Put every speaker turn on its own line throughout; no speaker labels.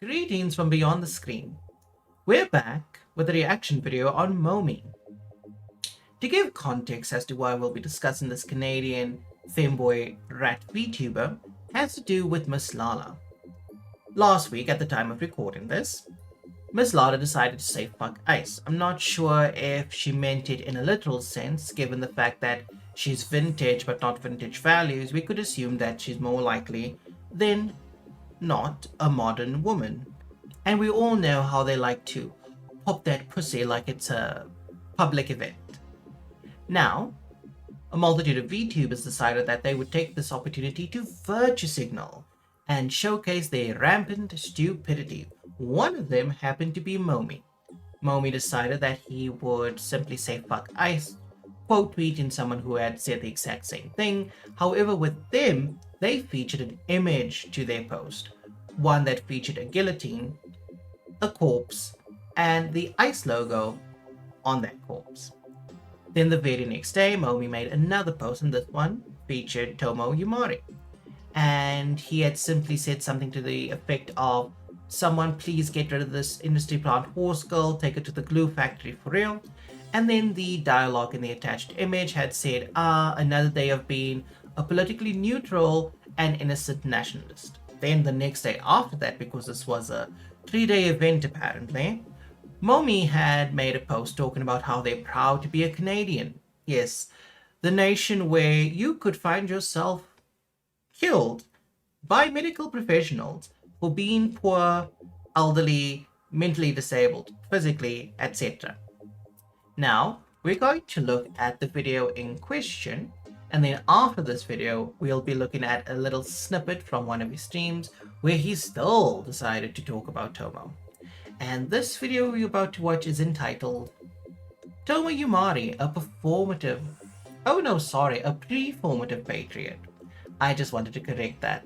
Greetings from beyond the screen. We're back with a reaction video on Moemi. To give context as to why we'll be discussing this Canadian femboy rat VTuber has to do with Miss Lala. Last week, at the time of recording this, Miss Lala decided to say fuck ice. I'm not sure if she meant it in a literal sense, given the fact that she's vintage but not vintage values. We could assume that she's more likely than not a modern woman. And we all know how they like to pop that pussy like it's a public event. Now, a multitude of VTubers decided that they would take this opportunity to virtue signal and showcase their rampant stupidity. One of them happened to be Moemi. Moemi decided that he would simply say fuck ice, quote tweeting someone who had said the exact same thing. However, with them, they featured an image to their post, one that featured a guillotine, a corpse, and the ice logo on that corpse. Then the very next day, Moemi made another post, and this one featured Tomoe Umari. And he had simply said something to the effect of, someone please get rid of this industry plant horse girl, take her to the glue factory for real. And then the dialogue in the attached image had said, another day of being a politically neutral and innocent nationalist. Then the next day after that, because this was a 3-day event apparently, Moemi had made a post talking about how they're proud to be a Canadian. Yes, the nation where you could find yourself killed by medical professionals for being poor, elderly, mentally disabled, physically, etc. Now, we're going to look at the video in question, and then after this video, we'll be looking at a little snippet from one of his streams where he still decided to talk about Tomoe. And this video we're about to watch is entitled Tomoe Umari, a preformative patriot. I just wanted to correct that.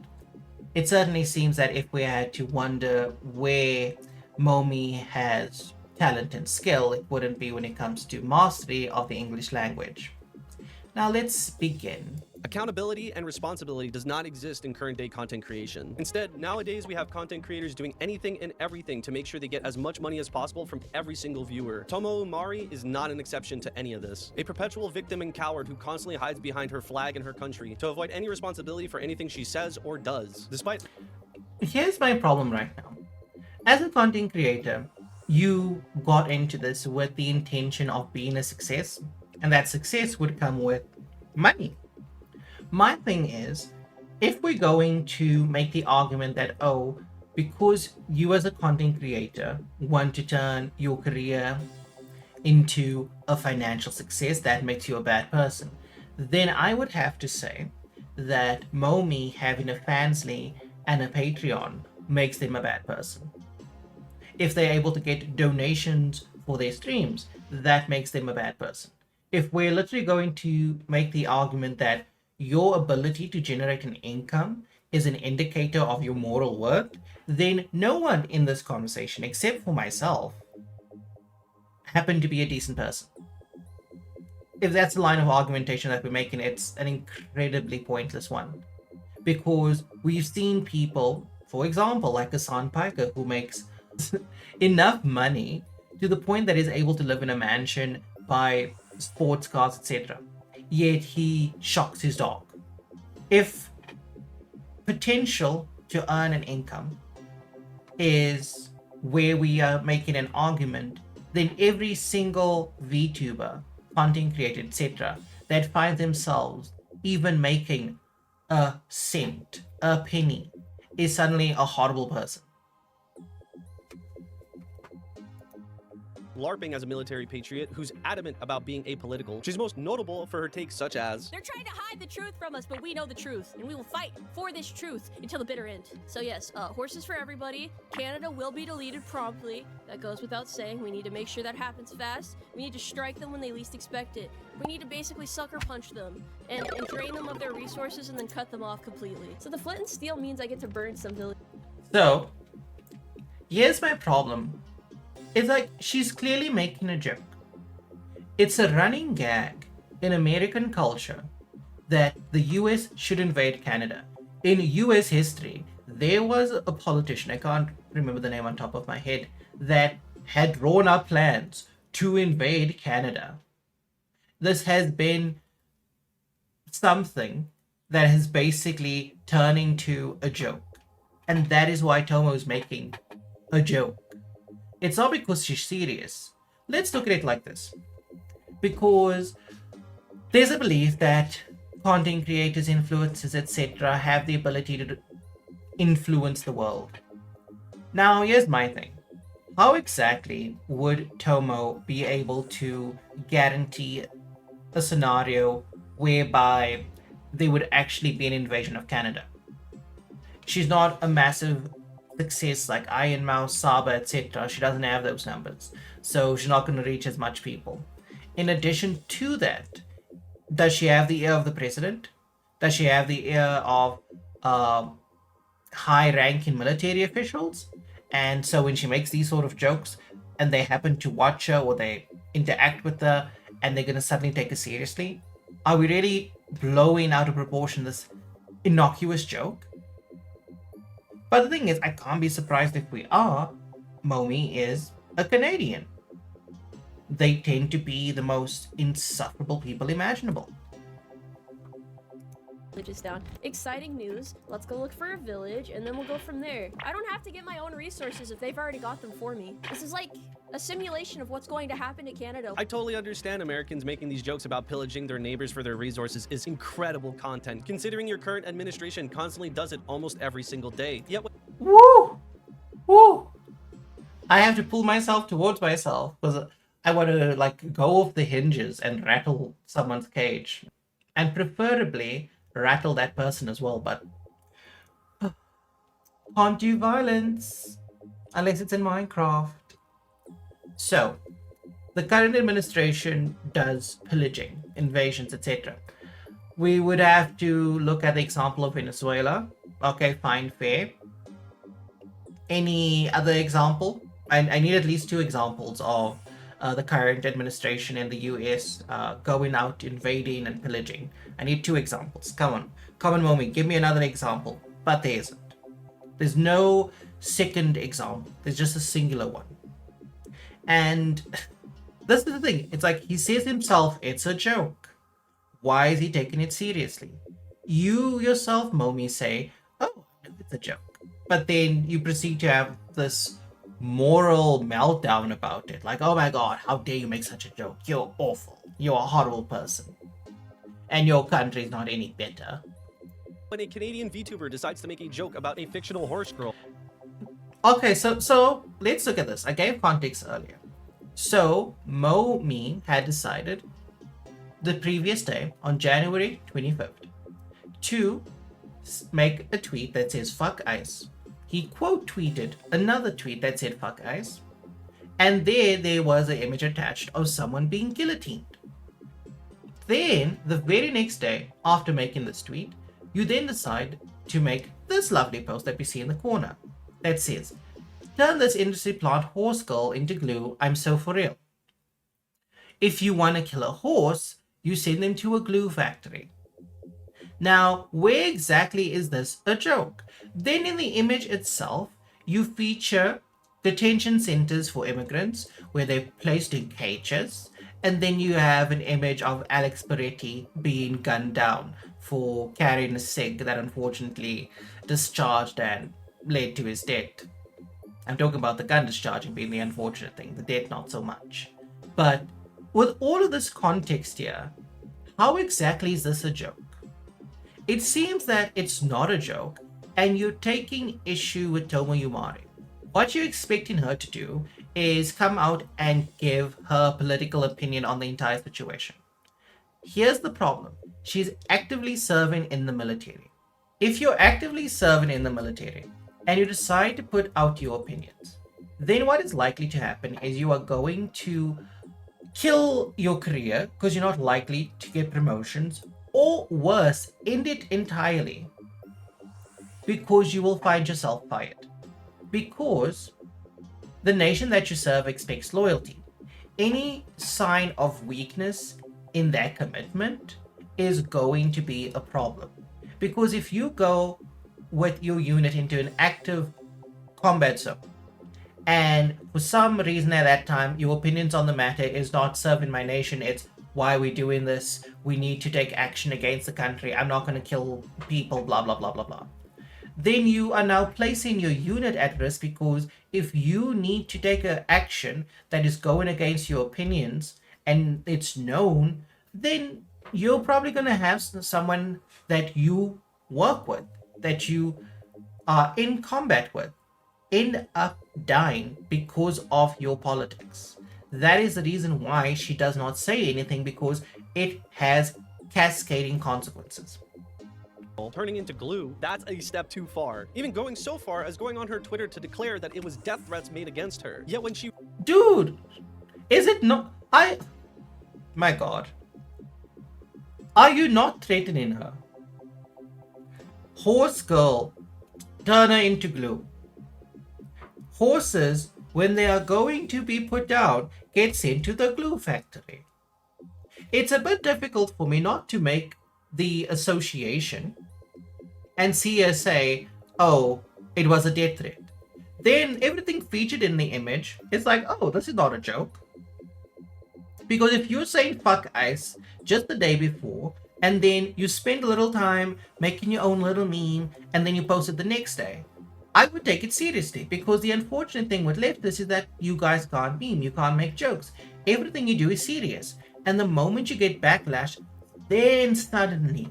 It certainly seems that if we had to wonder where Moemi has talent and skill, it wouldn't be when it comes to mastery of the English language. Now let's begin.
Accountability and responsibility does not exist in current day content creation. Instead, nowadays we have content creators doing anything and everything to make sure they get as much money as possible from every single viewer. Tomoe Umari is not an exception to any of this. A perpetual victim and coward who constantly hides behind her flag and her country to avoid any responsibility for anything she says or does.
Here's my problem right now. As a content creator, you got into this with the intention of being a success, and that success would come with money. My thing is, if we're going to make the argument that, because you as a content creator want to turn your career into a financial success, that makes you a bad person, then I would have to say that Moemi having a Fansly and a Patreon makes them a bad person. If they're able to get donations for their streams, that makes them a bad person. If we're literally going to make the argument that your ability to generate an income is an indicator of your moral worth, then no one in this conversation, except for myself, happened to be a decent person. If that's the line of argumentation that we're making, it's an incredibly pointless one. Because we've seen people, for example, like Hassan Piker, who makes enough money to the point that he's able to live in a mansion, buy sports cars, etc. Yet he shocks his dog. If potential to earn an income is where we are making an argument, then every single VTuber, content creator, etc., that find themselves even making a cent, a penny, is suddenly a horrible person.
LARPing as a military patriot who's adamant about being apolitical. She's most notable for her takes such as,
they're trying to hide the truth from us, but we know the truth, and we will fight for this truth until the bitter end. So yes, horses for everybody. Canada will be deleted promptly. That goes without saying. We need to make sure that happens fast. We need to strike them when they least expect it. We need to basically sucker punch them and drain them of their resources and then cut them off completely. So the flint and steel means I get to burn some villages.
So, here's my problem. It's like she's clearly making a joke. It's a running gag in American culture that the US should invade Canada. In US history, there was a politician, I can't remember the name on top of my head, that had drawn up plans to invade Canada. This has been something that has basically turned into a joke. And that is why Tomoe is making a joke. It's not because she's serious. Let's look at it like this. Because there's a belief that content creators, influencers, etc. have the ability to influence the world. Now, here's my thing. How exactly would Tomoe be able to guarantee a scenario whereby there would actually be an invasion of Canada? She's not a massive success like Iron Mouse, Saba, etc. She doesn't have those numbers. So she's not going to reach as much people. In addition to that, does she have the ear of the president? Does she have the ear of high-ranking military officials? And so when she makes these sort of jokes and they happen to watch her or they interact with her and they're going to suddenly take her seriously, are we really blowing out of proportion this innocuous joke? But the thing is, I can't be surprised if we are. Moemi is a Canadian. They tend to be the most insufferable people imaginable.
Villages down. Exciting news. Let's go look for a village and then we'll go from there. I don't have to get my own resources if they've already got them for me. This is like a simulation of what's going to happen to Canada.
I totally understand Americans making these jokes about pillaging their neighbors for their resources is incredible content, considering your current administration constantly does it almost every single day. Yet
Woo! Woo! I have to pull myself towards myself because I want to go off the hinges and rattle someone's cage. And preferably rattle that person as well, but can't do violence unless it's in Minecraft. So, the current administration does pillaging, invasions, etc. We would have to look at the example of Venezuela. Okay, fine, fair. Any other example? I need at least two examples of the current administration in the US going out, invading and pillaging. I need two examples. Come on, Moemi, give me another example. But there isn't. There's no second example. There's just a singular one. And this is the thing. It's like he says himself, it's a joke. Why is he taking it seriously? You yourself, Moemi, say, oh, it's a joke. But then you proceed to have this moral meltdown about it. Like, oh my god, how dare you make such a joke? You're awful. You're a horrible person. And your country's not any better.
when a Canadian Vtuber decides to make a joke about a fictional horse girl.
Okay, so let's look at this. I gave context earlier. So Moemi had decided the previous day, on January 25th, to make a tweet that says fuck ICE. He quote tweeted another tweet that said fuck ICE, and there was an image attached of someone being guillotined. Then, the very next day, after making this tweet, you then decide to make this lovely post that we see in the corner that says, turn this industry plant horse girl into glue, I'm so for real. If you want to kill a horse, you send them to a glue factory. Now, where exactly is this a joke? Then in the image itself, you feature detention centers for immigrants where they're placed in cages, and then you have an image of Alex Peretti being gunned down for carrying a cig that unfortunately discharged and led to his death. I'm talking about the gun discharging being the unfortunate thing, the death not so much. But with all of this context here, how exactly is this a joke? It seems that it's not a joke, and you're taking issue with Tomoe Umari. What you're expecting her to do is come out and give her political opinion on the entire situation. Here's the problem. She's actively serving in the military. If you're actively serving in the military and you decide to put out your opinions, then what is likely to happen is you are going to kill your career because you're not likely to get promotions, or worse, end it entirely because you will find yourself fired. Because the nation that you serve expects loyalty. Any sign of weakness in that commitment is going to be a problem. Because if you go with your unit into an active combat zone, and for some reason at that time your opinions on the matter is not serving my nation, it's why are we doing this, we need to take action against the country, I'm not going to kill people, blah blah blah blah blah, then you are now placing your unit at risk, because if you need to take an action that is going against your opinions and it's known, then you're probably going to have someone that you work with, that you are in combat with, end up dying because of your politics. That is the reason why she does not say anything, because it has cascading consequences.
Turning into glue, that's a step too far. Even going so far as going on her Twitter to declare that it was death threats made against her. Yet when she...
Dude, is it not? My god. Are you not threatening her? Horse girl, turn her into glue. Horses, when they are going to be put down, get sent to the glue factory. It's a bit difficult for me not to make the association and see her say, oh, it was a death threat. Then everything featured in the image is like, oh, this is not a joke. Because if you're saying fuck ice just the day before, and then you spend a little time making your own little meme, and then you post it the next day, I would take it seriously. Because the unfortunate thing with leftists is that you guys can't meme, you can't make jokes. Everything you do is serious. And the moment you get backlash, then suddenly,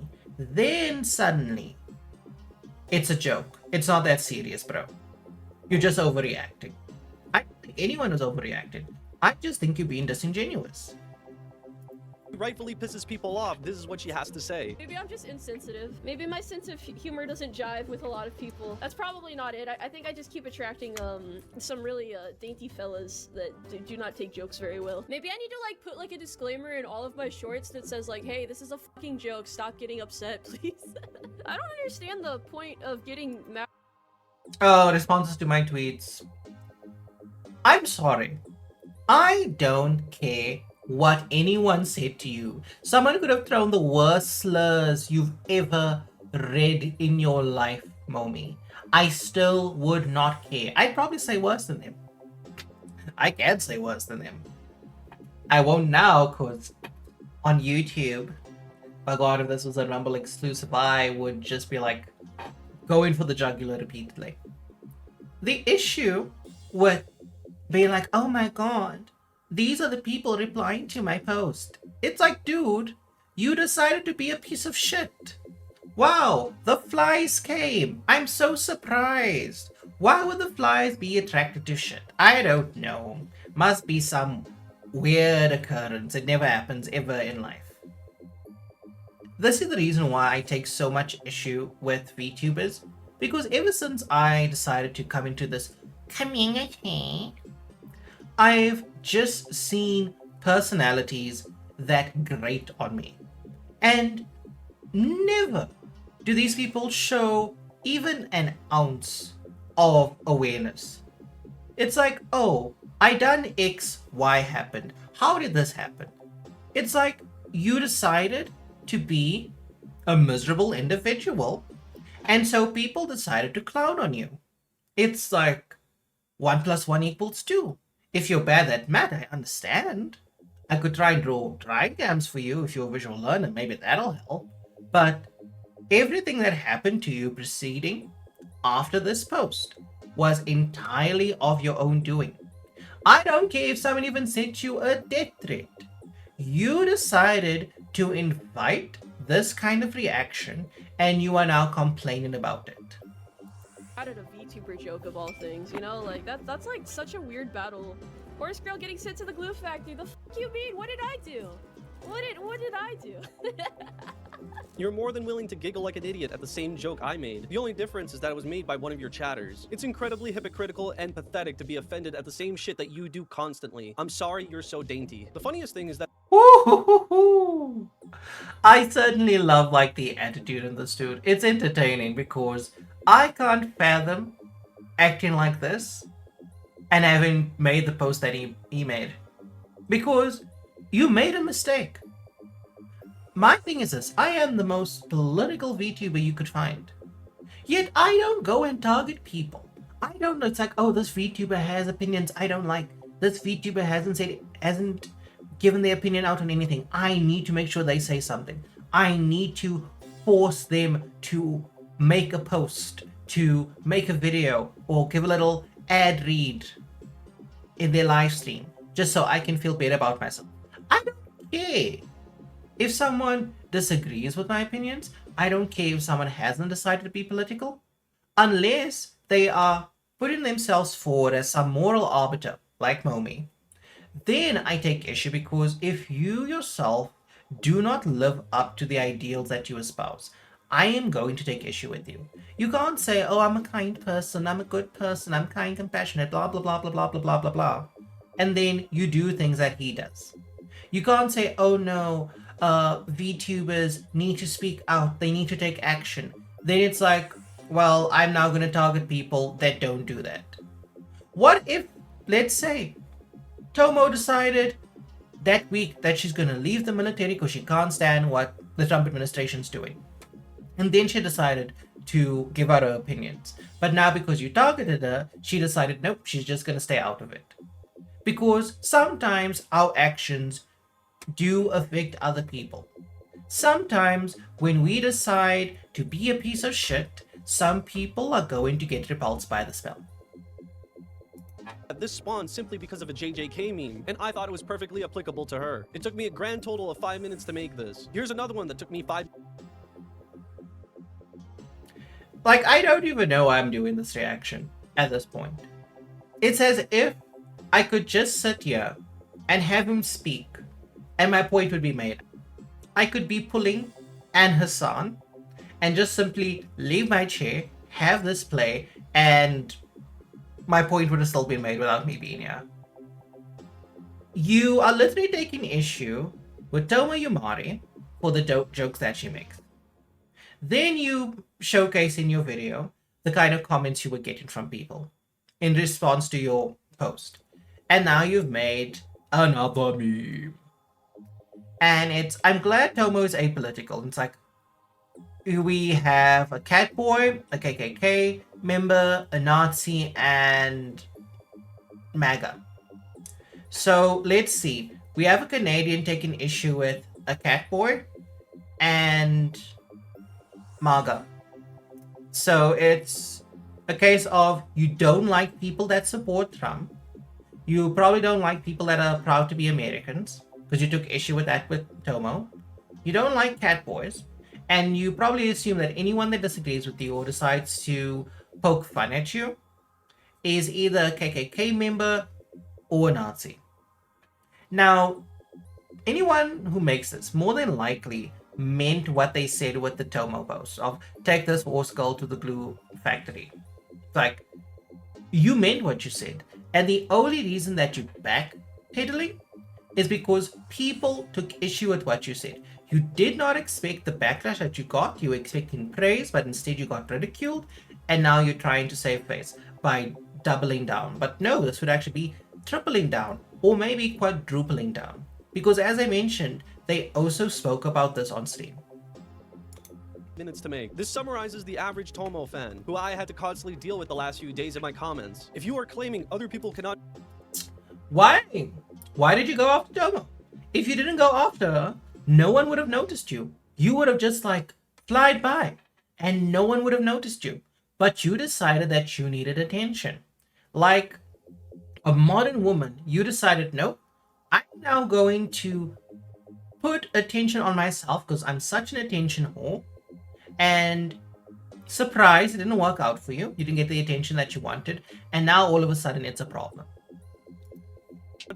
it's a joke. It's not that serious, bro. You're just overreacting. I don't think anyone is overreacting. I just think you're being disingenuous.
rightfully pisses people off, this is what she has to say.
Maybe I'm just insensitive. Maybe my sense of humor doesn't jive with a lot of people. That's probably not it. I think I just keep attracting some really dainty fellas that do not take jokes very well. Maybe I need to like put like a disclaimer in all of my shorts that says like, hey, this is a fucking joke, stop getting upset, please. I don't understand the point of getting mad.
Oh, responses to my tweets. I'm sorry. I don't care what anyone said to you. Someone could have thrown the worst slurs you've ever read in your life, Moemi. I still would not care. I'd probably say worse than them. I can say worse than them. I won't now, because on YouTube, my god, if this was a Rumble exclusive, I would just be like, going for the jugular repeatedly. The issue with being like, oh my god, these are the people replying to my post. It's like, dude, you decided to be a piece of shit. Wow, the flies came. I'm so surprised. Why would the flies be attracted to shit? I don't know. Must be some weird occurrence. It never happens ever in life. This is the reason why I take so much issue with VTubers, because ever since I decided to come into this community, I've just seen personalities that grate on me. And never do these people show even an ounce of awareness. It's like, oh, I done X, Y happened. How did this happen? It's like you decided to be a miserable individual, and so people decided to clown on you. It's like 1 + 1 = 2. If you're bad at math, I understand. I could try and draw diagrams for you if you're a visual learner, maybe that'll help. But everything that happened to you preceding, after this post, was entirely of your own doing. I don't care if someone even sent you a death threat. You decided to invite this kind of reaction, and you are now complaining about it.
I did a VTuber joke of all things, you know, like that's like such a weird battle. Horse girl getting sent to the glue factory. The fuck you mean? What did I do? What did I do?
You're more than willing to giggle like an idiot at the same joke I made. The only difference is that it was made by one of your chatters. It's incredibly hypocritical and pathetic to be offended at the same shit that you do constantly. I'm sorry you're so dainty. The funniest thing is that
I certainly love like the attitude in this dude. It's entertaining because I can't fathom acting like this and having made the post that he made. Because you made a mistake. My thing is this, I am the most political VTuber you could find. Yet I don't go and target people. I don't. It's like, oh, this VTuber has opinions I don't like. This VTuber hasn't given their opinion out on anything. I need to make sure they say something. I need to force them to make a post, to make a video, or give a little ad read in their live stream, just so I can feel better about myself. I don't care if someone disagrees with my opinions. I don't care if someone hasn't decided to be political, unless they are putting themselves forward as some moral arbiter, like Moemi. Then I take issue, because if you yourself do not live up to the ideals that you espouse, I am going to take issue with you. You can't say, oh, I'm a kind person, I'm a good person, I'm kind, compassionate, blah, blah, blah, blah, blah, blah, blah, blah, blah. And then you do things that he does. You can't say, oh no, VTubers need to speak out, they need to take action. Then it's like, well, I'm now going to target people that don't do that. What if, let's say, Tomoe decided that week that she's going to leave the military because she can't stand what the Trump administration's doing. And then she decided to give out her opinions. But now because you targeted her, she decided, nope, she's just going to stay out of it. Because sometimes our actions do affect other people. Sometimes when we decide to be a piece of shit, some people are going to get repulsed by the spell.
This spawned simply because of a JJK meme, and I thought it was perfectly applicable to her. It took me a grand total of 5 minutes to make this. Here's another one that took me 5.
Like, I don't even know why I'm doing this reaction at this point. It's as if I could just sit here and have him speak, and my point would be made. I could be pulling an Hassan and just simply leave my chair, have this play, and my point would have still been made without me being here. You are literally taking issue with Tomoe Umari for the jokes that she makes. Then you showcase in your video the kind of comments you were getting from people in response to your post. And now you've made another meme. And I'm glad Tomoe is apolitical. It's like, we have a cat boy, a KKK member, a Nazi, and MAGA. So let's see. We have a Canadian taking issue with a cat boy and MAGA. So it's a case of you don't like people that support Trump. You probably don't like people that are proud to be Americans, because you took issue with that with Tomoe. You don't like cat boys. And you probably assume that anyone that disagrees with you or decides to poke fun at you is either a KKK member or a Nazi. Now, anyone who makes this more than likely meant what they said with the Tomoe post of take this horse girl to the glue factory. Like, you meant what you said. And the only reason that you backpedaling is because people took issue with what you said. You did not expect the backlash that you got. You were expecting praise, but instead you got ridiculed. And now you're trying to save face by doubling down. But no, this would actually be tripling down, or maybe quadrupling down. Because as I mentioned, they also spoke about this on stream.
Minutes to make. This summarizes the average Tomoe fan, who I had to constantly deal with the last few days in my comments. If you are claiming other people cannot...
Why? Why did you go after Tomoe? If you didn't go after her, no one would have noticed you. You would have just like flied by and no one would have noticed you. But you decided that you needed attention. Like a modern woman, you decided, nope, I'm now going to put attention on myself because I'm such an attention whore. And surprise, it didn't work out for you. You didn't get the attention that you wanted. And now all of a sudden it's a problem.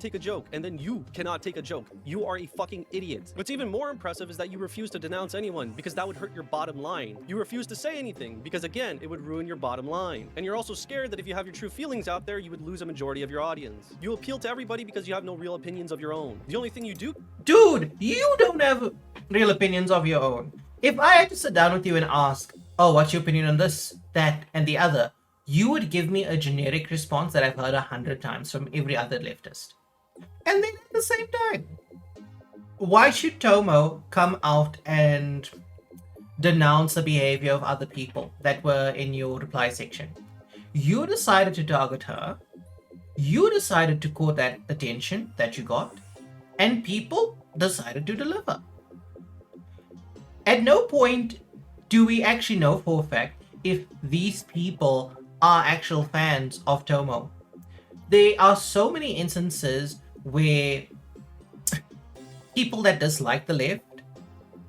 Take a joke, and then you cannot take a joke. You are a fucking idiot. What's even more impressive is that you refuse to denounce anyone because that would hurt your bottom line. You refuse to say anything because, again, it would ruin your bottom line. And you're also scared that if you have your true feelings out there, you would lose a majority of your audience. You appeal to everybody because you have no real opinions of your own. The only thing you do...
Dude, you don't have real opinions of your own. If I had to sit down with you and ask, oh, what's your opinion on this, that, and the other, you would give me a generic response that I've heard 100 times from every other leftist. And then at the same time, why should Tomoe come out and denounce the behavior of other people that were in your reply section. You decided to target her. You decided to court that attention that you got, and people decided to deliver. At no point do we actually know for a fact if these people are actual fans of Tomoe. There are so many instances where people that dislike the left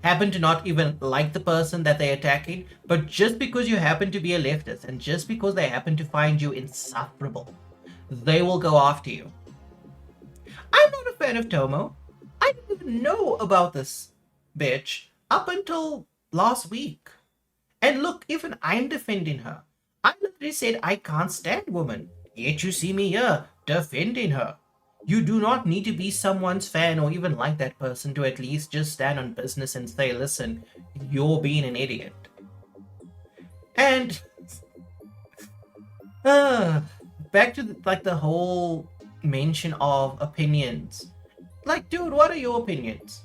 happen to not even like the person that they're attacking, but just because you happen to be a leftist and just because they happen to find you insufferable, they will go after you. I'm not a fan of Tomoe. I didn't even know about this bitch up until last week. And look, even I'm defending her. I literally said I can't stand women, yet you see me here defending her. You do not need to be someone's fan or even like that person to at least just stand on business and say, listen, you're being an idiot. And back to the whole mention of opinions. Like, dude, what are your opinions?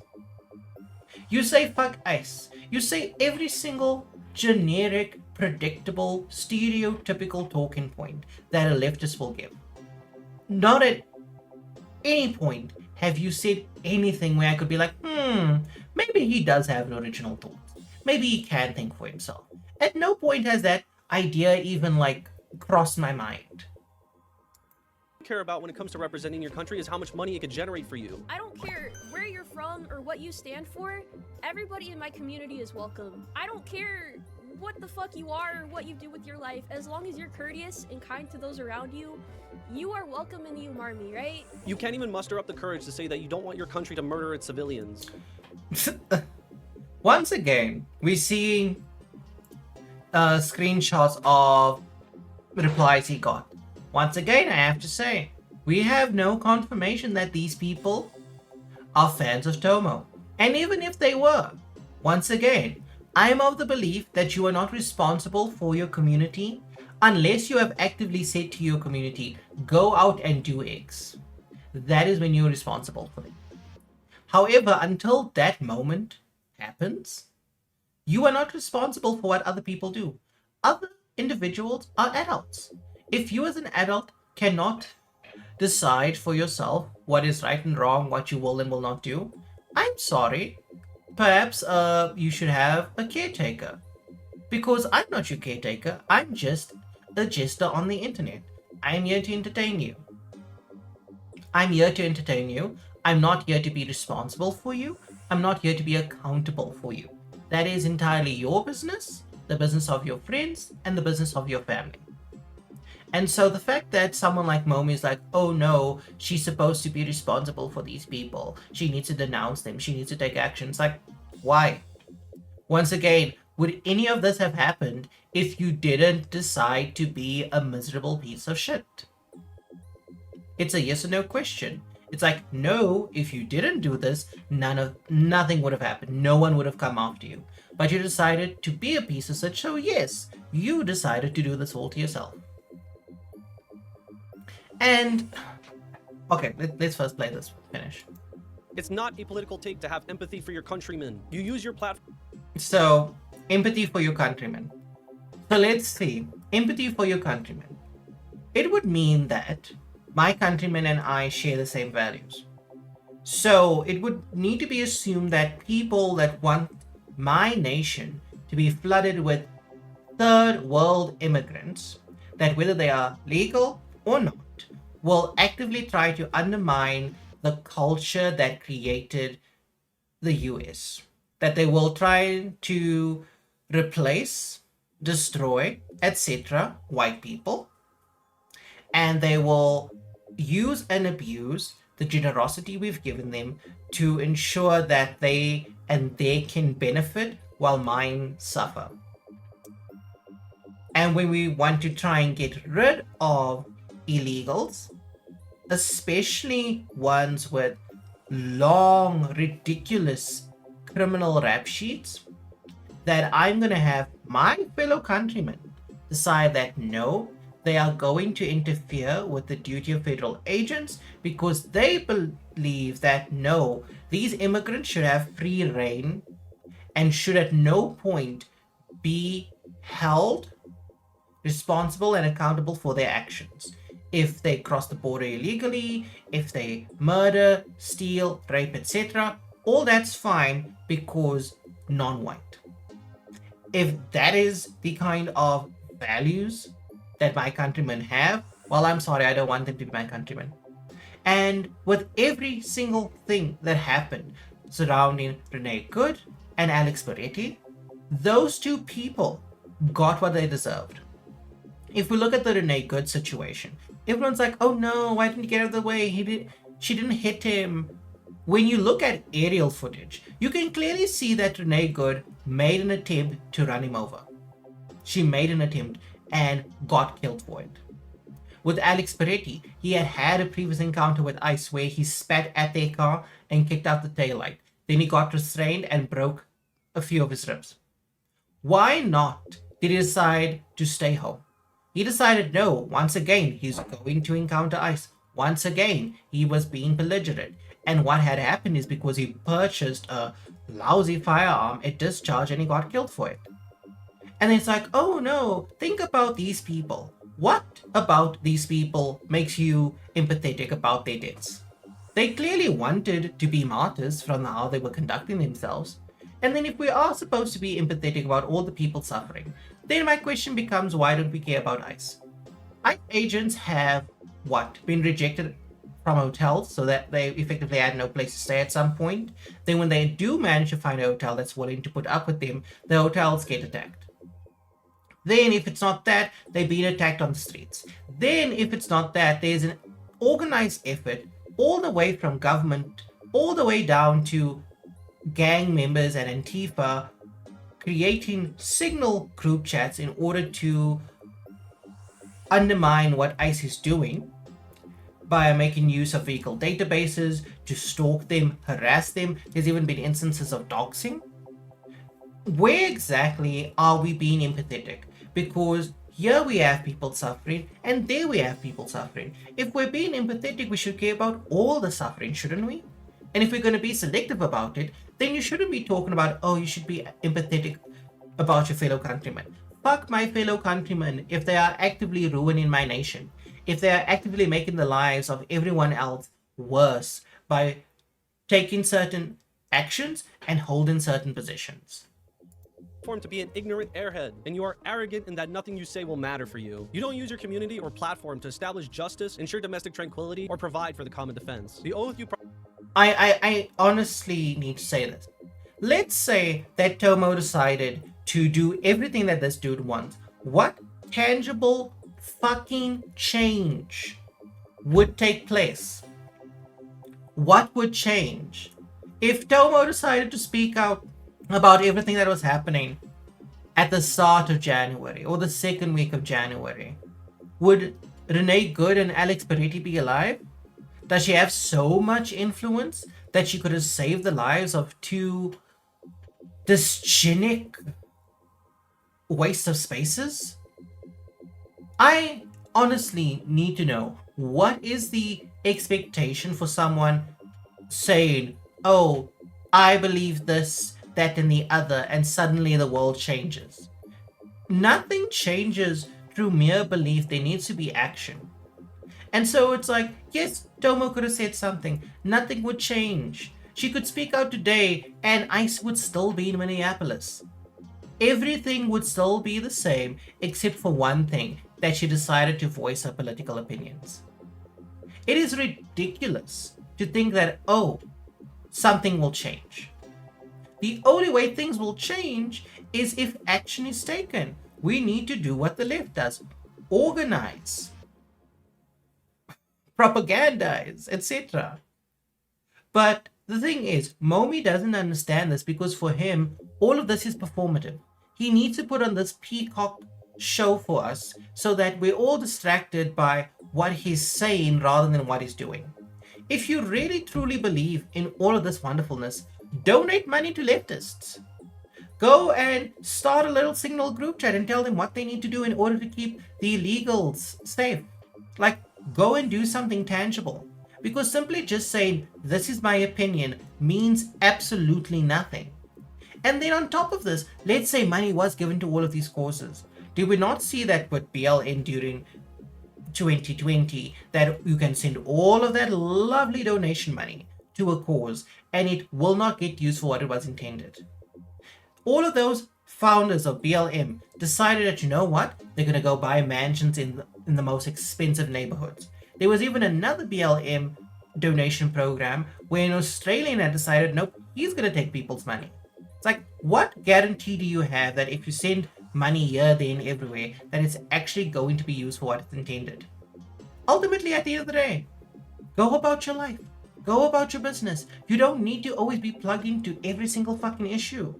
You say fuck ice. You say every single generic, predictable, stereotypical talking point that a leftist will give. Not at any point have you said anything where I could be like, maybe he does have an original thought. Maybe he can think for himself. At no point has that idea even crossed my mind.
Care about when it comes to representing your country is how much money it could generate for you.
I don't care where you're from or what you stand for. Everybody in my community is welcome. I don't care what the fuck you are or what you do with your life. As long as you're courteous and kind to those around you, you are welcome in the Umari, right?
You can't even muster up the courage to say that you don't want your country to murder its civilians.
Once again, we're seeing screenshots of replies he got. Once again, I have to say, we have no confirmation that these people are fans of Tomoe. And even if they were, once again, I am of the belief that you are not responsible for your community unless you have actively said to your community, go out and do X. That is when you're responsible for it. However, until that moment happens, you are not responsible for what other people do. Other individuals are adults. If you as an adult cannot decide for yourself what is right and wrong, what you will and will not do, I'm sorry. Perhaps you should have a caretaker. Because I'm not your caretaker. I'm just a jester on the internet. I'm here to entertain you. I'm here to entertain you. I'm not here to be responsible for you. I'm not here to be accountable for you. That is entirely your business, the business of your friends, and the business of your family. And so the fact that someone like Moemi is like, oh no, she's supposed to be responsible for these people. She needs to denounce them. She needs to take action. It's like, why? Once again, would any of this have happened if you didn't decide to be a miserable piece of shit? It's a yes or no question. It's like, no, if you didn't do this, nothing would have happened. No one would have come after you. But you decided to be a piece of shit, so yes, you decided to do this all to yourself. And, okay, let's first play this finish.
It's not a political take to have empathy for your countrymen. You use your platform.
So, empathy for your countrymen. So let's see, empathy for your countrymen. It would mean that my countrymen and I share the same values. So it would need to be assumed that people that want my nation to be flooded with third world immigrants, that whether they are legal or not, will actively try to undermine the culture that created the US. That they will try to replace, destroy, etc. white people. And they will use and abuse the generosity we've given them to ensure that they can benefit while mine suffer. And when we want to try and get rid of illegals, especially ones with long, ridiculous criminal rap sheets, that I'm going to have my fellow countrymen decide that no, they are going to interfere with the duty of federal agents because they believe that no, these immigrants should have free reign and should at no point be held responsible and accountable for their actions. If they cross the border illegally, if they murder, steal, rape, etc., all that's fine because non-white. If that is the kind of values that my countrymen have, well, I'm sorry, I don't want them to be my countrymen. And with every single thing that happened surrounding Renee Good and Alex Peretti, those two people got what they deserved. If we look at the Renee Good situation, everyone's like, oh no, why didn't he get out of the way? She didn't hit him. When you look at aerial footage, you can clearly see that Renee Good made an attempt to run him over. She made an attempt and got killed for it. With Alex Peretti, he had a previous encounter with ICE where he spat at their car and kicked out the taillight. Then he got restrained and broke a few of his ribs. Why not did he decide to stay home? He decided no, once again, he's going to encounter ICE. Once again, he was being belligerent. And what had happened is because he purchased a lousy firearm, it discharged and he got killed for it. And it's like, oh no, think about these people. What about these people makes you empathetic about their deaths? They clearly wanted to be martyrs from how they were conducting themselves. And then if we are supposed to be empathetic about all the people suffering, then my question becomes, why don't we care about ICE? ICE agents have, been rejected from hotels so that they effectively had no place to stay at some point. Then when they do manage to find a hotel that's willing to put up with them, the hotels get attacked. Then if it's not that, they're being attacked on the streets. Then if it's not that, there's an organized effort all the way from government, all the way down to gang members and Antifa creating signal group chats in order to undermine what ICE is doing by making use of vehicle databases to stalk them, harass them. There's even been instances of doxing. Where exactly are we being empathetic? Because here we have people suffering and there we have people suffering. If we're being empathetic, we should care about all the suffering, shouldn't we? And if we're going to be selective about it, then you shouldn't be talking about, oh, you should be empathetic about your fellow countrymen. Fuck my fellow countrymen if they are actively ruining my nation, if they are actively making the lives of everyone else worse by taking certain actions and holding certain positions.
To be an ignorant airhead, and you are arrogant in that nothing you say will matter for you. You don't use your community or platform to establish justice, ensure domestic tranquility, or provide for the common defense. The oath you
I honestly need to say this. Let's say that Tomoe decided to do everything that this dude wants. What tangible fucking change would take place? What would change? If Tomoe decided to speak out about everything that was happening at the start of January or the second week of January, would Renee Good and Alex Peretti be alive? Does she have so much influence that she could have saved the lives of two dysgenic waste of spaces? I honestly need to know, what is the expectation for someone saying, oh, I believe this, that, and the other, and suddenly the world changes? Nothing changes through mere belief. There needs to be action. And so it's like, yes, Tomoe could have said something. Nothing would change. She could speak out today and ICE would still be in Minneapolis. Everything would still be the same except for one thing, that she decided to voice her political opinions. It is ridiculous to think that, oh, something will change. The only way things will change is if action is taken. We need to do what the left does. Organize. Propagandize, etc. But the thing is, Moemi doesn't understand this because for him, all of this is performative. He needs to put on this peacock show for us so that we're all distracted by what he's saying rather than what he's doing. If you really truly believe in all of this wonderfulness, donate money to leftists. Go and start a little signal group chat and tell them what they need to do in order to keep the illegals safe. Like, go and do something tangible. Because simply just saying, this is my opinion, means absolutely nothing. And then on top of this, let's say money was given to all of these causes. Did we not see that with BLN during 2020, that you can send all of that lovely donation money to a cause and it will not get used for what it was intended? All of those founders of BLM decided that, you know what, they're going to go buy mansions in the most expensive neighborhoods. There was even another BLM donation program where an Australian had decided, nope, he's going to take people's money. It's like, what guarantee do you have that if you send money here, there, and everywhere, that it's actually going to be used for what it's intended? Ultimately, at the end of the day, go about your life. Go about your business. You don't need to always be plugged into every single fucking issue.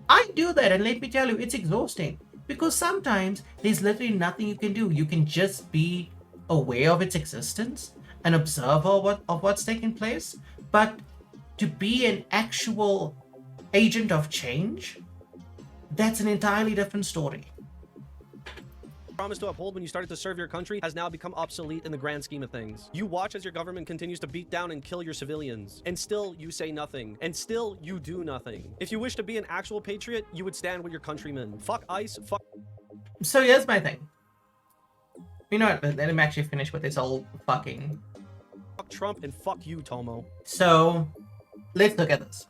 I do that, and let me tell you, it's exhausting. Because sometimes there's literally nothing you can do. You can just be aware of its existence, an observer of what's taking place. But to be an actual agent of change, that's an entirely different story.
Promise to uphold when you started to serve your country has now become obsolete in the grand scheme of things. You watch as your government continues to beat down and kill your civilians, and still you say nothing, and still you do nothing. If you wish to be an actual patriot, you would stand with your countrymen. Fuck ICE, fuck...
So here's my thing. You know what, let him actually finish with this whole fucking...
Fuck Trump and fuck you, Tomo.
So, let's look at this.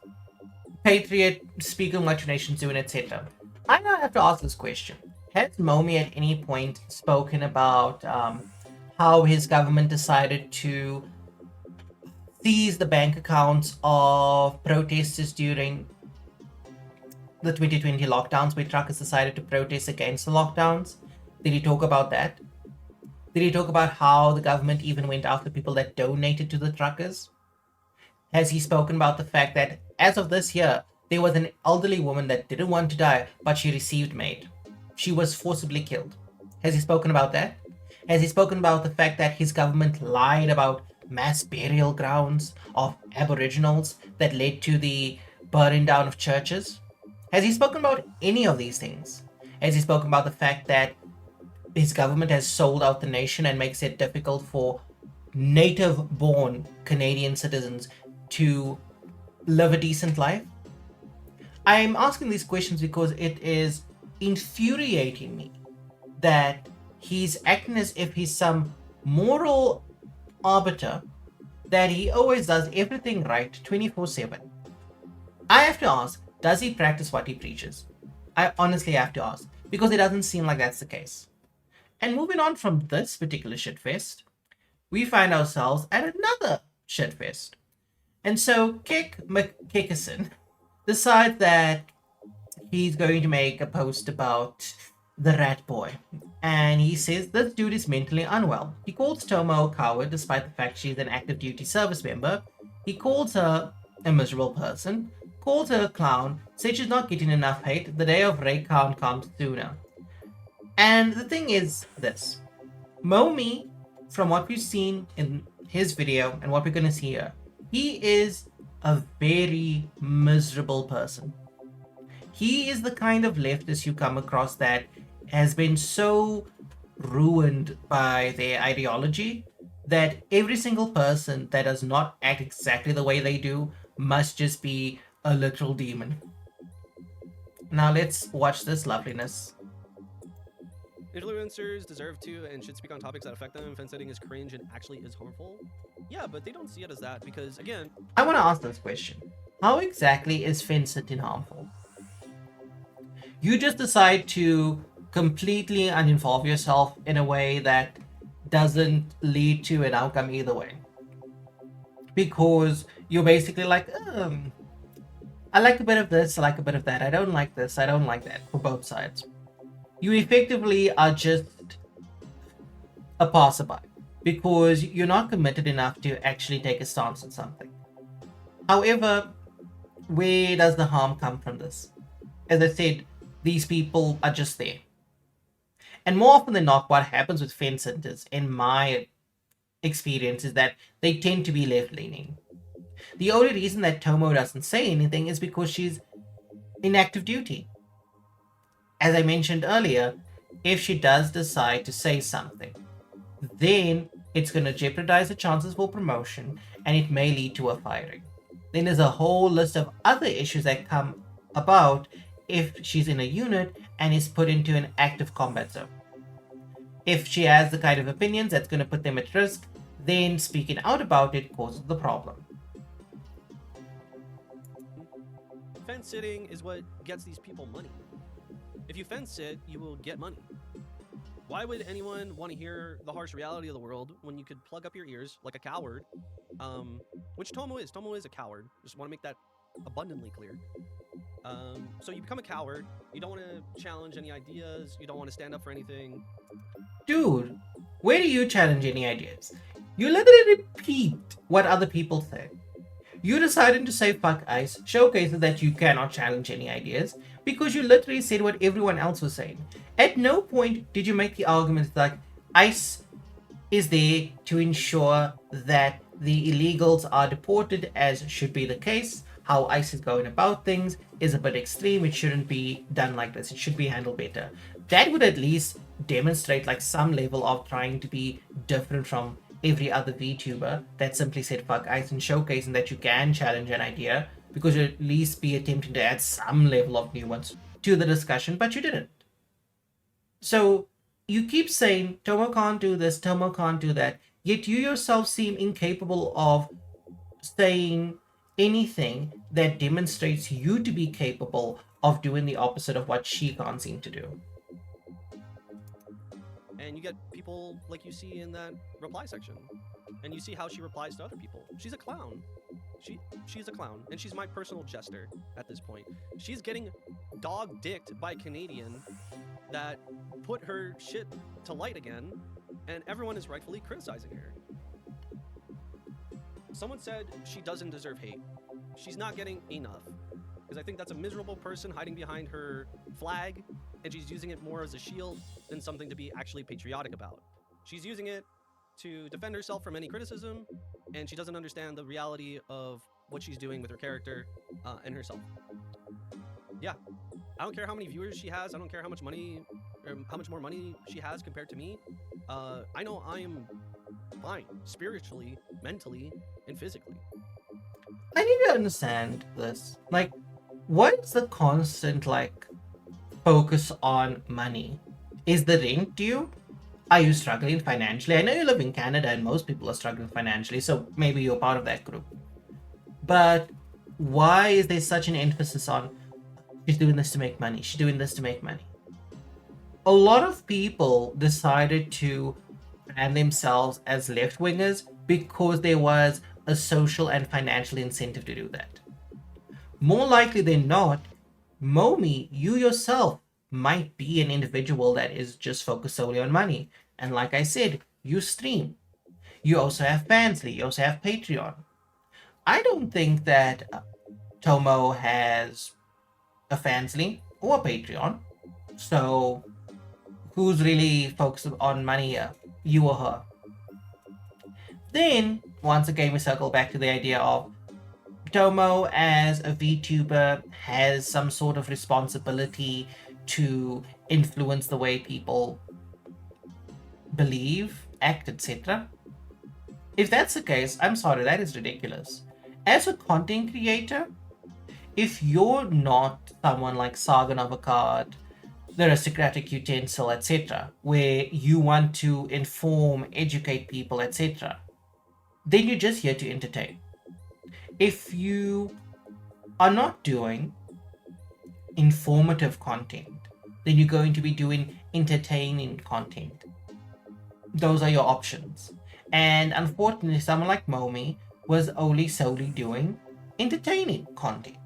Patriot, speak on what your nation's doing, etc. I now have to ask this question. Has Moemi at any point spoken about how his government decided to seize the bank accounts of protesters during the 2020 lockdowns, where truckers decided to protest against the lockdowns? Did he talk about that? Did he talk about how the government even went after people that donated to the truckers? Has he spoken about the fact that as of this year, there was an elderly woman that didn't want to die, but she received aid? She was forcibly killed. Has he spoken about that? Has he spoken about the fact that his government lied about mass burial grounds of Aboriginals that led to the burning down of churches? Has he spoken about any of these things? Has he spoken about the fact that his government has sold out the nation and makes it difficult for native-born Canadian citizens to live a decent life? I'm asking these questions because it is infuriating me that he's acting as if he's some moral arbiter, that he always does everything right 24/7. I have to ask, does he practice what he preaches? I honestly have to ask, because it doesn't seem like that's the case. And moving on from this particular shitfest, we find ourselves at another shitfest. And so Kick McKickerson decides that he's going to make a post about the rat boy. And he says this dude is mentally unwell. He calls Tomoe a coward despite the fact she's an active duty service member. He calls her a miserable person, calls her a clown, says she's not getting enough hate. The day of Ray count comes sooner. And the thing is this. Moemi, from what we've seen in his video and what we're going to see here, he is a very miserable person. He is the kind of leftist you come across that has been so ruined by their ideology that every single person that does not act exactly the way they do must just be a literal demon. Now let's watch this loveliness.
Influencers deserve to and should speak on topics that affect them. Fence setting is cringe and actually is harmful. Yeah, but they don't see it as that because, again...
I want to ask this question. How exactly is fence sitting harmful? You just decide to completely uninvolve yourself in a way that doesn't lead to an outcome either way. Because you're basically like, I like a bit of this, I like a bit of that. I don't like this, I don't like that, for both sides. You effectively are just a passerby because you're not committed enough to actually take a stance on something. However, where does the harm come from this? As I said, these people are just there. And more often than not, what happens with fence sitters, in my experience, is that they tend to be left-leaning. The only reason that Tomoe doesn't say anything is because she's in active duty. As I mentioned earlier, if she does decide to say something, then it's going to jeopardize the chances for promotion and it may lead to a firing. Then there's a whole list of other issues that come about if she's in a unit and is put into an active combat zone. If she has the kind of opinions that's going to put them at risk, then speaking out about it causes the problem.
Fence sitting is what gets these people money. If you fence sit, you will get money. Why would anyone want to hear the harsh reality of the world when you could plug up your ears like a coward? Which Tomoe is. Tomoe is a coward. Just want to make that abundantly clear. So you become a coward. You don't want to challenge any ideas. You don't want to stand up for anything.
Dude, where do you challenge any ideas? You literally repeat what other people say. You decided to say fuck ICE showcases that you cannot challenge any ideas because you literally said what everyone else was saying. At no point did you make the argument like ICE is there to ensure that the illegals are deported, as should be the case. How ICE is going about things is a bit extreme. It shouldn't be done like this. It should be handled better. That would at least demonstrate like some level of trying to be different from every other VTuber that simply said fuck ICE and showcasing that you can challenge an idea, because you'd at least be attempting to add some level of nuance to the discussion, but you didn't. So you keep saying Tomo can't do this, Tomo can't do that, yet you yourself seem incapable of saying anything that demonstrates you to be capable of doing the opposite of what she can't seem to do.
And you get people like you see in that reply section, and you see how she replies to other people. She's a clown. She's a clown, and she's my personal jester at this point. She's getting dog-dicked by a Canadian that put her shit to light again, and everyone is rightfully criticizing her. Someone said she doesn't deserve hate. She's not getting enough, because I think that's a miserable person hiding behind her flag, and she's using it more as a shield than something to be actually patriotic about. She's using it to defend herself from any criticism, and she doesn't understand the reality of what she's doing with her character and herself. Yeah, I don't care how many viewers she has. I don't care how much money, or how much more money she has compared to me. I know I am fine, spiritually, mentally, and physically.
I need to understand this. Like, what is the constant, like, focus on money? Is the rent due? Are you struggling financially? I know you live in Canada and most people are struggling financially, so maybe you're part of that group. But why is there such an emphasis on she's doing this to make money, she's doing this to make money? A lot of people decided to brand themselves as left-wingers because there was a social and financial incentive to do that. More likely than not, Moemi, you yourself might be an individual that is just focused solely on money. And like I said, you stream. You also have Fansly, you also have Patreon. I don't think that Tomo has a Fansly or a Patreon. So who's really focused on money here? You or her? Then, once again, we circle back to the idea of Tomo as a VTuber has some sort of responsibility to influence the way people believe, act, etc. If that's the case, I'm sorry, that is ridiculous. As a content creator, if you're not someone like Saga Novacard, the Aristocratic Utensil, etc., where you want to inform, educate people, etc., then you're just here to entertain. If you are not doing informative content, then you're going to be doing entertaining content. Those are your options. And unfortunately, someone like Moemi was only solely doing entertaining content.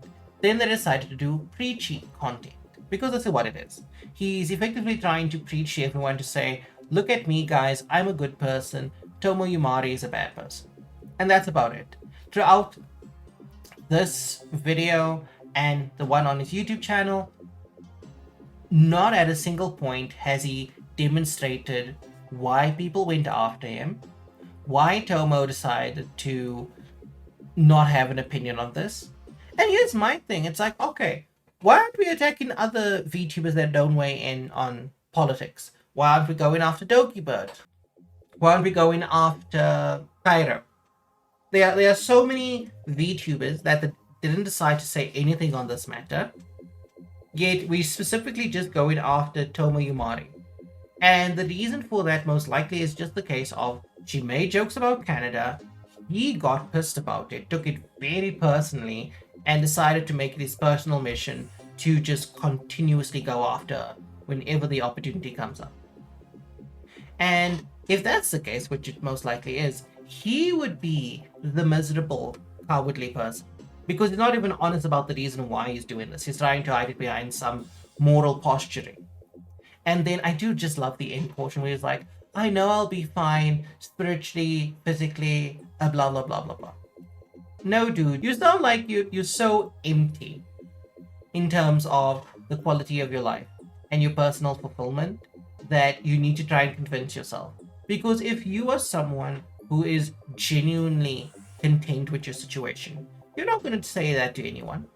Then they decided to do preachy content, because that's what it is. He's effectively trying to preach to everyone to say, look at me guys, I'm a good person, Tomoe Umari is a bad person. And that's about it. Throughout this video and the one on his YouTube channel, not at a single point has he demonstrated why people went after him, why Tomo decided to not have an opinion on this. And here's my thing, it's like, okay, why aren't we attacking other VTubers that don't weigh in on politics? Why aren't we going after Dokibird? Why aren't we going after Cairo? There are so many VTubers that didn't decide to say anything on this matter, Yet we specifically just going after Tomoe Umari. And the reason for that most likely is just the case of she made jokes about Canada, he got pissed about it, took it very personally, and decided to make it his personal mission to just continuously go after her whenever the opportunity comes up. And if that's the case, which it most likely is, he would be the miserable, cowardly person. Because he's not even honest about the reason why he's doing this. He's trying to hide it behind some moral posturing. And then I do just love the end portion where he's like, I know I'll be fine spiritually, physically, blah, blah, blah, blah, blah. No, dude, you sound like you're so empty in terms of the quality of your life and your personal fulfillment that you need to try and convince yourself. Because if you are someone who is genuinely content with your situation, you're not going to say that to anyone.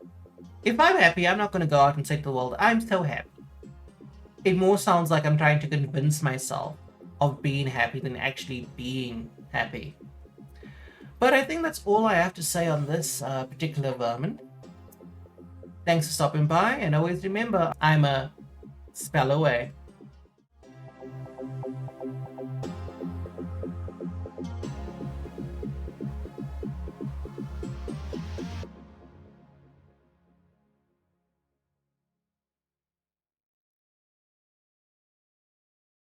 If I'm happy, I'm not going to go out and say to the world, I'm so happy. It more sounds like I'm trying to convince myself of being happy than actually being happy. But I think that's all I have to say on this particular vermin. Thanks for stopping by, and always remember, I'm a spell away.